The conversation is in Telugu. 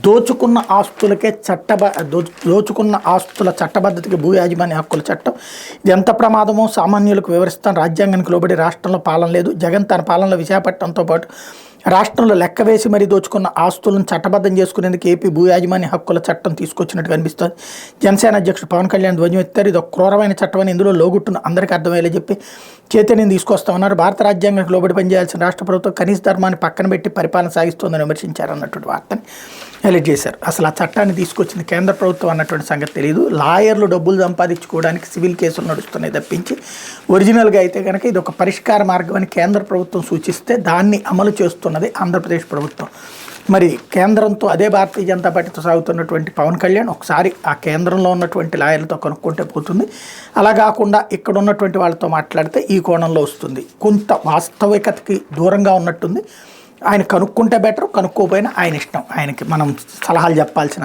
దోచుకున్న ఆస్తులకే దోచుకున్న ఆస్తుల చట్టబద్ధతకి భూ యాజమాన్య హక్కుల చట్టం ఇది ఎంత ప్రమాదమో సామాన్యులకు వివరిస్తాం. రాజ్యాంగానికి లోబడి రాష్ట్రంలో పాలన లేదు. జగన్ తన పాలనలో విశాఖపట్నంతో పాటు రాష్ట్రంలో లెక్క వేసి మరీ దోచుకున్న ఆస్తులను చట్టబద్ధం చేసుకునేందుకు ఏపీ భూ యాజమాన్య హక్కుల చట్టం తీసుకొచ్చినట్టు కనిపిస్తుంది. జనసేన అధ్యక్షుడు పవన్ కళ్యాణ్ ధ్వజం ఎత్తారు. ఇది ఒక క్రూరమైన చట్టం అని, ఇందులో లోగుట్టును అందరికీ అర్థమయ్యేలా చెప్పి చైతన్యం తీసుకొస్తామన్నారు. భారత రాజ్యాంగానికి లోబడి పనిచేయాల్సిన రాష్ట్ర ప్రభుత్వం కనీస ధర్మాన్ని పక్కన పెట్టి పరిపాలన సాగిస్తోందని విమర్శించారు అన్నటువంటి వార్తని హైలైట్ చేశారు. అసలు ఆ చట్టాన్ని తీసుకొచ్చింది కేంద్ర ప్రభుత్వం అన్నటువంటి సంగతి తెలియదు. లాయర్లు డబ్బులు సంపాదించుకోవడానికి సివిల్ కేసులు నడుస్తున్నాయి తప్పించి ఒరిజినల్గా అయితే కనుక ఇది ఒక పరిష్కార మార్గం అని కేంద్ర ప్రభుత్వం సూచిస్తే దాన్ని అమలు చేస్తున్నది ఆంధ్రప్రదేశ్ ప్రభుత్వం. మరి కేంద్రంతో అదే భారతీయ జనతా పార్టీతో సాగుతున్నటువంటి పవన్ కళ్యాణ్ ఒకసారి ఆ కేంద్రంలో ఉన్నటువంటి లాయర్లతో కనుక్కుంటే పోతుంది. అలా కాకుండా ఇక్కడ ఉన్నటువంటి వాళ్ళతో మాట్లాడితే ఈ కోణంలో వస్తుంది. కొంత వాస్తవికతకి దూరంగా ఉన్నట్టుంది. ఆయన కనుక్కుంటే బెటర్, కనుక్కోపోయినా ఆయన ఇష్టం. ఆయనకి మనం సలహాలు చెప్పాల్సిన